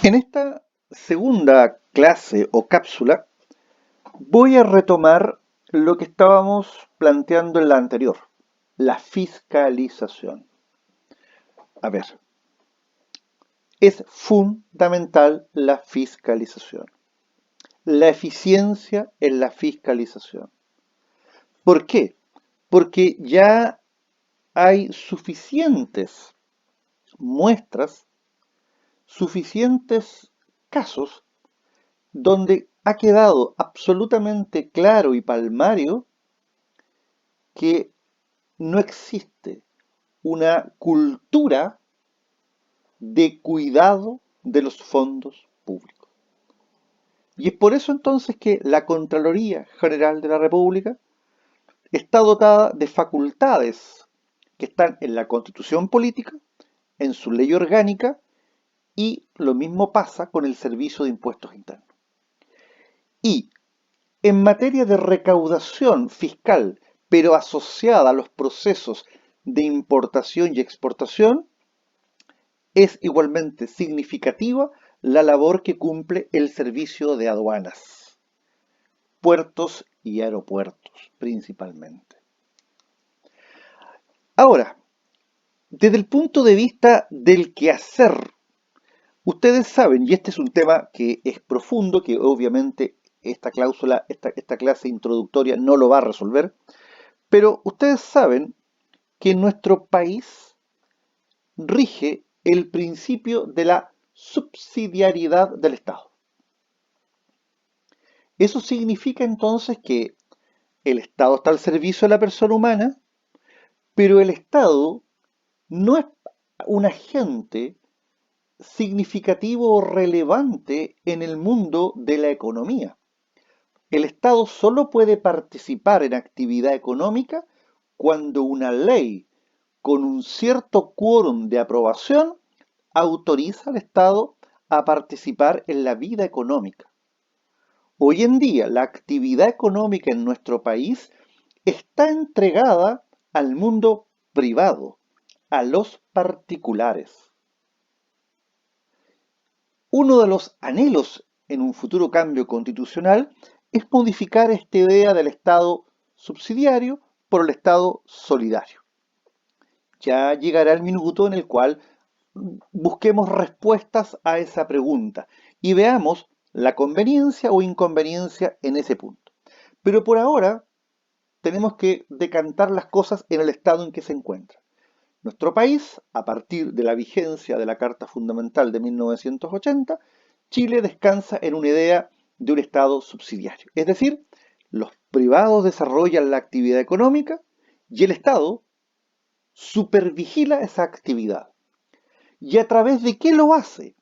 En esta segunda clase o cápsula voy a retomar lo que estábamos planteando en la anterior, la fiscalización. A ver, es fundamental la fiscalización, la eficiencia en la fiscalización. ¿Por qué? Porque ya hay suficientes muestras, suficientes casos donde ha quedado absolutamente claro y palmario que no existe una cultura de cuidado de los fondos públicos. Y es por eso entonces que la Contraloría General de la República está dotada de facultades que están en la Constitución Política, en su ley orgánica, y lo mismo pasa con el Servicio de Impuestos Internos. Y en materia de recaudación fiscal, pero asociada a los procesos de importación y exportación, es igualmente significativa la labor que cumple el servicio de aduanas, puertos y aeropuertos principalmente. Ahora, desde el punto de vista del quehacer, ustedes saben, y este es un tema que es profundo, que obviamente esta cláusula, esta clase introductoria no lo va a resolver, pero ustedes saben que en nuestro país rige el principio de la subsidiariedad del Estado. Eso significa entonces que el Estado está al servicio de la persona humana, pero el Estado no es un agente significativo o relevante en el mundo de la economía. El Estado solo puede participar en actividad económica cuando una ley con un cierto quórum de aprobación autoriza al Estado a participar en la vida económica. Hoy en día, la actividad económica en nuestro país está entregada al mundo privado, a los particulares. Uno de los anhelos en un futuro cambio constitucional es modificar esta idea del Estado subsidiario por el Estado solidario. Ya llegará el minuto en el cual busquemos respuestas a esa pregunta y veamos la conveniencia o inconveniencia en ese punto. Pero por ahora tenemos que decantar las cosas en el estado en que se encuentra. Nuestro país, a partir de la vigencia de la Carta Fundamental de 1980, Chile descansa en una idea de un Estado subsidiario. Es decir, los privados desarrollan la actividad económica y el Estado supervigila esa actividad. ¿Y a través de qué lo hace?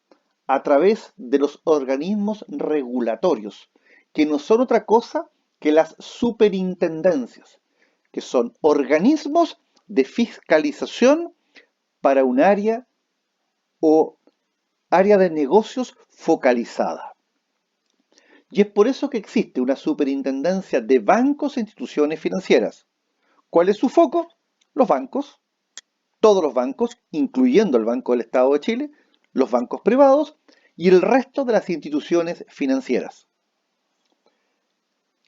A través de los organismos regulatorios, que no son otra cosa que las superintendencias, que son organismos de fiscalización para un área o área de negocios focalizada. Y es por eso que existe una superintendencia de bancos e instituciones financieras. ¿Cuál es su foco? Los bancos, todos los bancos, incluyendo el Banco del Estado de Chile, los bancos privados y el resto de las instituciones financieras.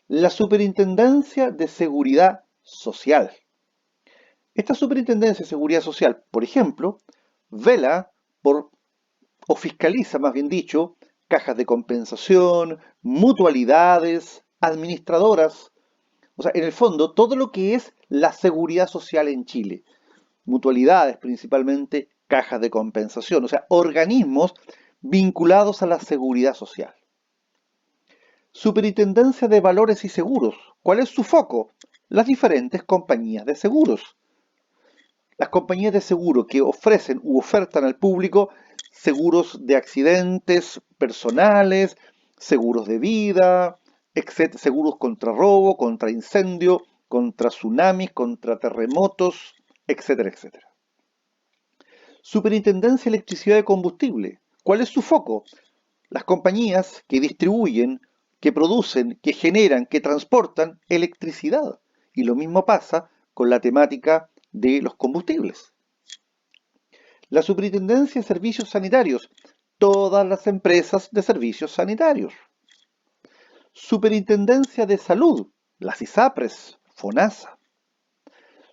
La Superintendencia de Seguridad Social. Esta Superintendencia de Seguridad Social, por ejemplo, vela por, o fiscaliza, más bien dicho, cajas de compensación, mutualidades, administradoras, o sea, en el fondo, todo lo que es la seguridad social en Chile. Mutualidades principalmente, cajas de compensación, o sea, organismos vinculados a la seguridad social. Superintendencia de Valores y Seguros. ¿Cuál es su foco? Las diferentes compañías de seguros. Las compañías de seguro que ofrecen u ofertan al público seguros de accidentes personales, seguros de vida, etc., seguros contra robo, contra incendio, contra tsunamis, contra terremotos, etcétera, etcétera. Superintendencia de Electricidad y Combustible. ¿Cuál es su foco? Las compañías que distribuyen, que producen, que generan, que transportan electricidad. Y lo mismo pasa con la temática de los combustibles. La Superintendencia de Servicios Sanitarios todas las empresas de servicios sanitarios. Superintendencia de Salud, las ISAPRES, FONASA.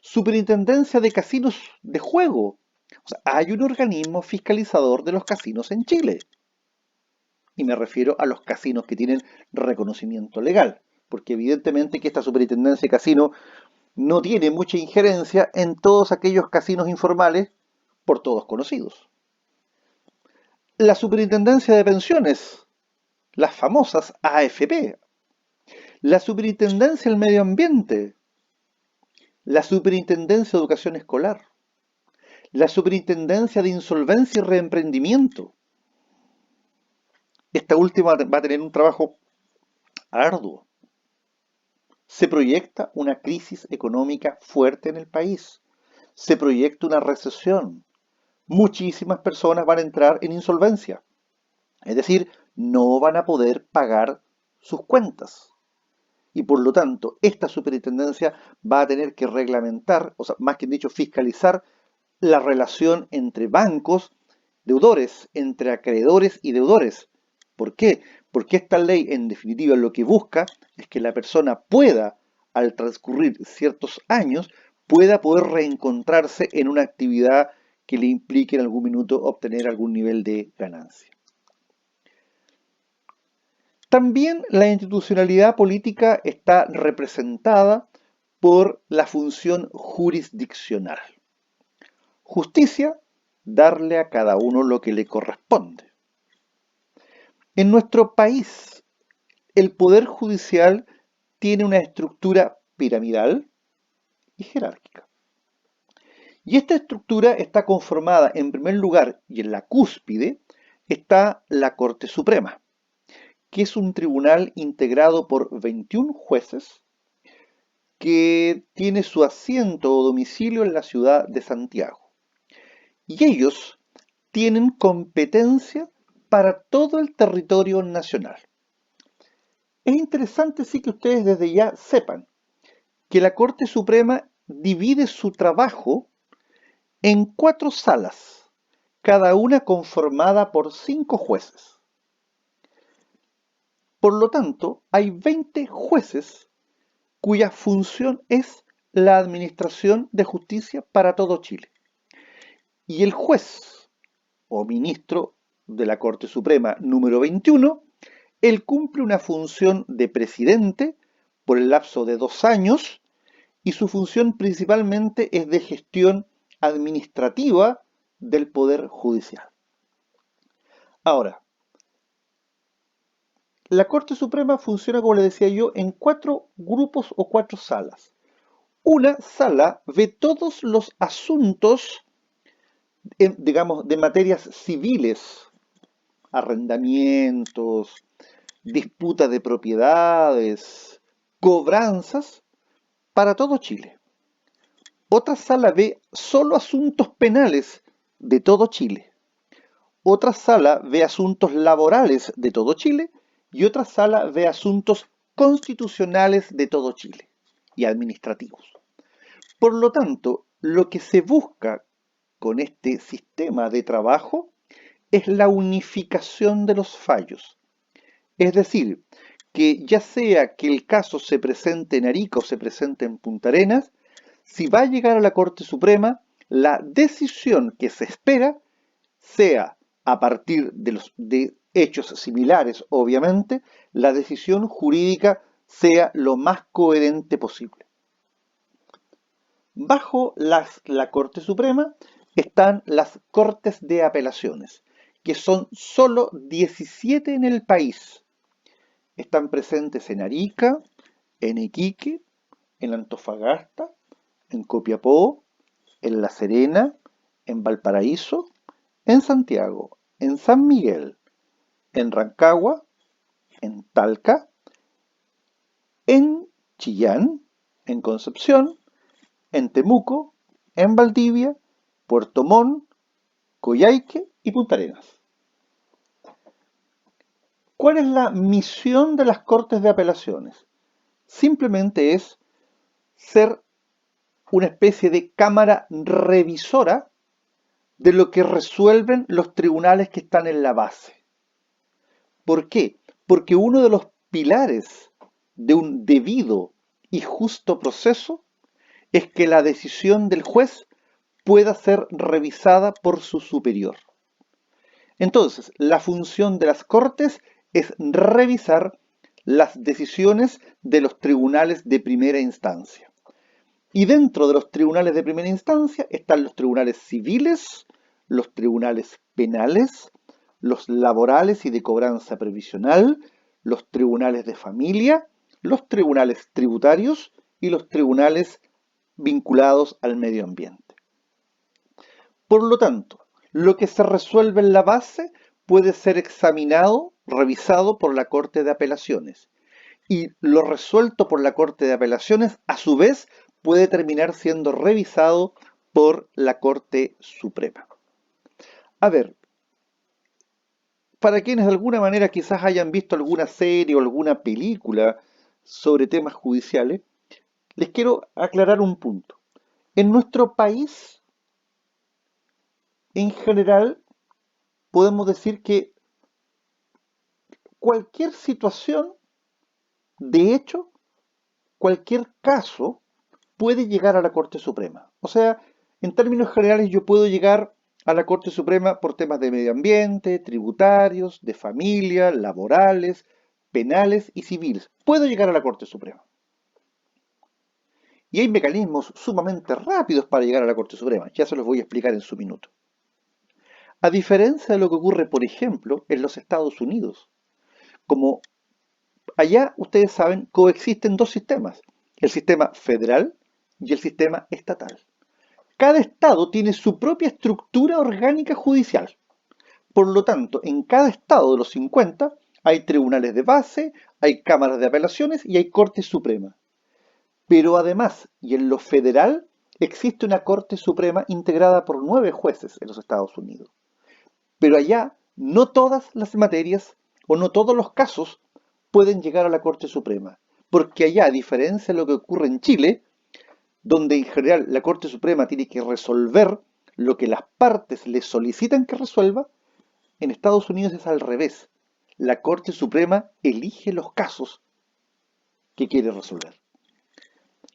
Superintendencia de Casinos de Juego. O sea, hay un organismo fiscalizador de los casinos en Chile. Y me refiero a los casinos que tienen reconocimiento legal, porque evidentemente que esta superintendencia de casinos no tiene mucha injerencia en todos aquellos casinos informales por todos conocidos. La superintendencia de pensiones, las famosas AFP, la superintendencia del medio ambiente, la superintendencia de educación escolar, la superintendencia de insolvencia y reemprendimiento. Esta última va a tener un trabajo arduo. Se proyecta una crisis económica fuerte en el país. Se proyecta una recesión. Muchísimas personas van a entrar en insolvencia. Es decir, no van a poder pagar sus cuentas. Y por lo tanto, esta superintendencia va a tener que reglamentar, o sea, más que dicho, fiscalizar la relación entre bancos, deudores, entre acreedores y deudores. ¿Por qué? Porque esta ley, en definitiva, lo que busca es que la persona pueda, al transcurrir ciertos años, pueda poder reencontrarse en una actividad que le implique en algún minuto obtener algún nivel de ganancia. También la institucionalidad política está representada por la función jurisdiccional. Justicia, darle a cada uno lo que le corresponde. En nuestro país, el Poder Judicial tiene una estructura piramidal y jerárquica. Y esta estructura está conformada, en primer lugar, y en la cúspide, está la Corte Suprema, que es un tribunal integrado por 21 jueces que tiene su asiento o domicilio en la ciudad de Santiago. Y ellos tienen competencia para todo el territorio nacional. Es interesante sí que ustedes desde ya sepan que la Corte Suprema divide su trabajo en 4 salas, cada una conformada por 5 jueces. Por lo tanto, hay 20 jueces cuya función es la administración de justicia para todo Chile. Y el juez o ministro de la Corte Suprema número 21, él cumple una función de presidente por el lapso de 2 años y su función principalmente es de gestión administrativa del Poder Judicial. Ahora, la Corte Suprema funciona, como les decía yo, en 4 grupos o 4 salas. Una sala ve todos los asuntos, digamos, de materias civiles, arrendamientos, disputas de propiedades, cobranzas, para todo Chile. Otra sala ve solo asuntos penales de todo Chile. Otra sala ve asuntos laborales de todo Chile y otra sala ve asuntos constitucionales de todo Chile y administrativos. Por lo tanto, lo que se busca con este sistema de trabajo es la unificación de los fallos. Es decir, que ya sea que el caso se presente en Arica o se presente en Punta Arenas, si va a llegar a la Corte Suprema, la decisión que se espera sea a partir de hechos similares, obviamente, la decisión jurídica sea lo más coherente posible. Bajo la Corte Suprema están las Cortes de Apelaciones, que son solo 17 en el país. Están presentes en Arica, en Iquique, en Antofagasta, en Copiapó, en La Serena, en Valparaíso, en Santiago, en San Miguel, en Rancagua, en Talca, en Chillán, en Concepción, en Temuco, en Valdivia, Puerto Montt, Coyhaique y Punta Arenas. ¿Cuál es la misión de las Cortes de Apelaciones? Simplemente es ser una especie de cámara revisora de lo que resuelven los tribunales que están en la base. ¿Por qué? Porque uno de los pilares de un debido y justo proceso es que la decisión del juez pueda ser revisada por su superior. Entonces, la función de las Cortes es revisar las decisiones de los tribunales de primera instancia. Y dentro de los tribunales de primera instancia están los tribunales civiles, los tribunales penales, los laborales y de cobranza previsional, los tribunales de familia, los tribunales tributarios y los tribunales vinculados al medio ambiente. Por lo tanto, lo que se resuelve en la base puede ser examinado, revisado por la Corte de Apelaciones. Y lo resuelto por la Corte de Apelaciones, a su vez, puede terminar siendo revisado por la Corte Suprema. A ver, para quienes de alguna manera quizás hayan visto alguna serie o alguna película sobre temas judiciales, les quiero aclarar un punto. En nuestro país, en general, podemos decir que cualquier situación, de hecho, cualquier caso, puede llegar a la Corte Suprema. O sea, en términos generales yo puedo llegar a la Corte Suprema por temas de medio ambiente, tributarios, de familia, laborales, penales y civiles. Puedo llegar a la Corte Suprema. Y hay mecanismos sumamente rápidos para llegar a la Corte Suprema. Ya se los voy a explicar en su minuto. A diferencia de lo que ocurre, por ejemplo, en los Estados Unidos. Como allá, ustedes saben, coexisten dos sistemas. El sistema federal y el sistema estatal. Cada estado tiene su propia estructura orgánica judicial. Por lo tanto, en cada estado de los 50 hay tribunales de base, hay cámaras de apelaciones y hay Corte Suprema. Pero además, y en lo federal, existe una Corte Suprema integrada por 9 jueces en los Estados Unidos. Pero allá, no todas las materias o no todos los casos pueden llegar a la Corte Suprema. Porque allá, a diferencia de lo que ocurre en Chile, donde en general la Corte Suprema tiene que resolver lo que las partes le solicitan que resuelva, en Estados Unidos es al revés. La Corte Suprema elige los casos que quiere resolver.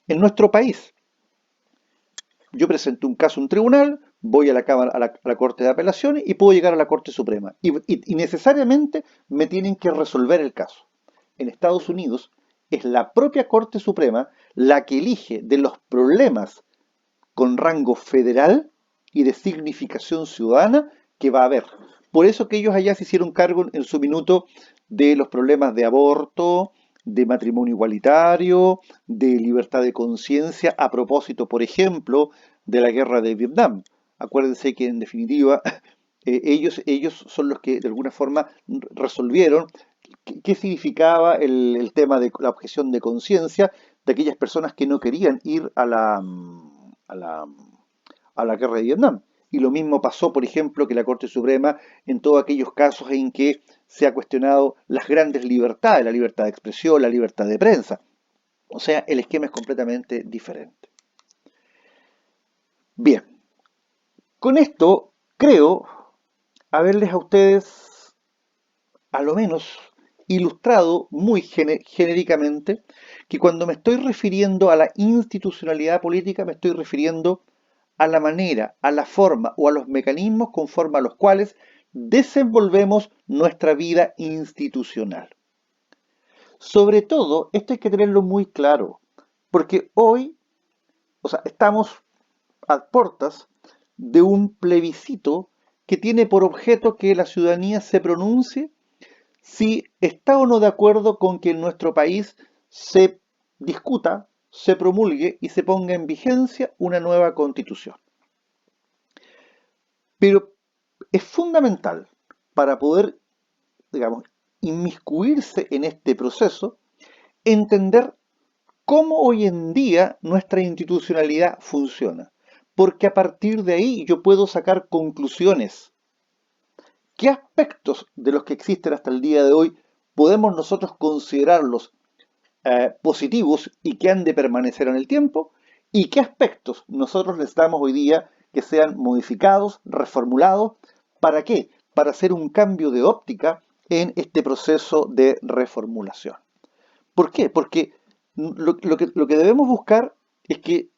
En nuestro país, yo presento un caso a un tribunal, voy a la Cámara, a la Corte de Apelaciones y puedo llegar a la Corte Suprema. Y necesariamente me tienen que resolver el caso. En Estados Unidos es la propia Corte Suprema la que elige de los problemas con rango federal y de significación ciudadana que va a haber. Por eso que ellos allá se hicieron cargo en su minuto de los problemas de aborto, de matrimonio igualitario, de libertad de conciencia, a propósito, por ejemplo, de la guerra de Vietnam. Acuérdense que en definitiva ellos son los que de alguna forma resolvieron qué significaba el tema de la objeción de conciencia de aquellas personas que no querían ir a la guerra de Vietnam. Y lo mismo pasó, por ejemplo, que la Corte Suprema en todos aquellos casos en que se ha cuestionado las grandes libertades, la libertad de expresión, la libertad de prensa. O sea, el esquema es completamente diferente. Bien, con esto creo haberles a ustedes, a lo menos, ilustrado muy genéricamente que cuando me estoy refiriendo a la institucionalidad política me estoy refiriendo a la manera, a la forma o a los mecanismos conforme a los cuales desenvolvemos nuestra vida institucional. Sobre todo, esto hay que tenerlo muy claro, porque hoy, estamos a puertas de un plebiscito que tiene por objeto que la ciudadanía se pronuncie si está o no de acuerdo con que en nuestro país se discuta, se promulgue y se ponga en vigencia una nueva constitución. Pero es fundamental para poder, digamos, inmiscuirse en este proceso, entender cómo hoy en día nuestra institucionalidad funciona. Porque a partir de ahí yo puedo sacar conclusiones. ¿Qué aspectos de los que existen hasta el día de hoy podemos nosotros considerarlos positivos y que han de permanecer en el tiempo? ¿Y qué aspectos nosotros necesitamos hoy día que sean modificados, reformulados. ¿Para qué? Para hacer un cambio de óptica en este proceso de reformulación. ¿Por qué? Porque lo que debemos buscar es que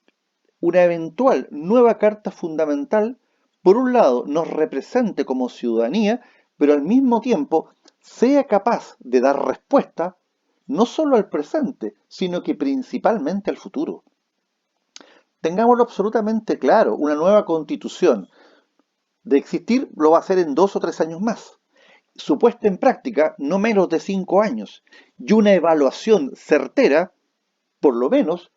una eventual nueva Carta Fundamental, por un lado, nos represente como ciudadanía, pero al mismo tiempo sea capaz de dar respuesta no solo al presente, sino que principalmente al futuro. Tengámoslo absolutamente claro, una nueva constitución de existir lo va a hacer en 2 o 3 años más. Su puesta en práctica no menos de 5 años. Y una evaluación certera, por lo menos,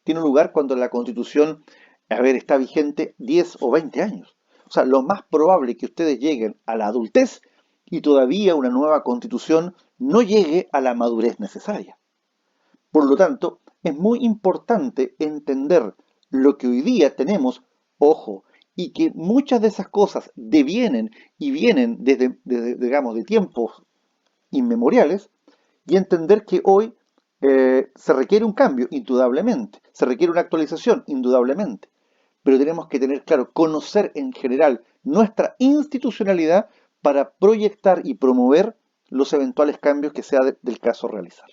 tiene lugar cuando la constitución, está vigente 10 o 20 años. O sea, lo más probable es que ustedes lleguen a la adultez y todavía una nueva constitución no llegue a la madurez necesaria. Por lo tanto, es muy importante entender lo que hoy día tenemos, ojo, y que muchas de esas cosas devienen y vienen desde, digamos, de tiempos inmemoriales, y entender que hoy se requiere un cambio, indudablemente, se requiere una actualización, indudablemente, pero tenemos que tener claro, conocer en general nuestra institucionalidad para proyectar y promover los eventuales cambios que sea del caso realizar.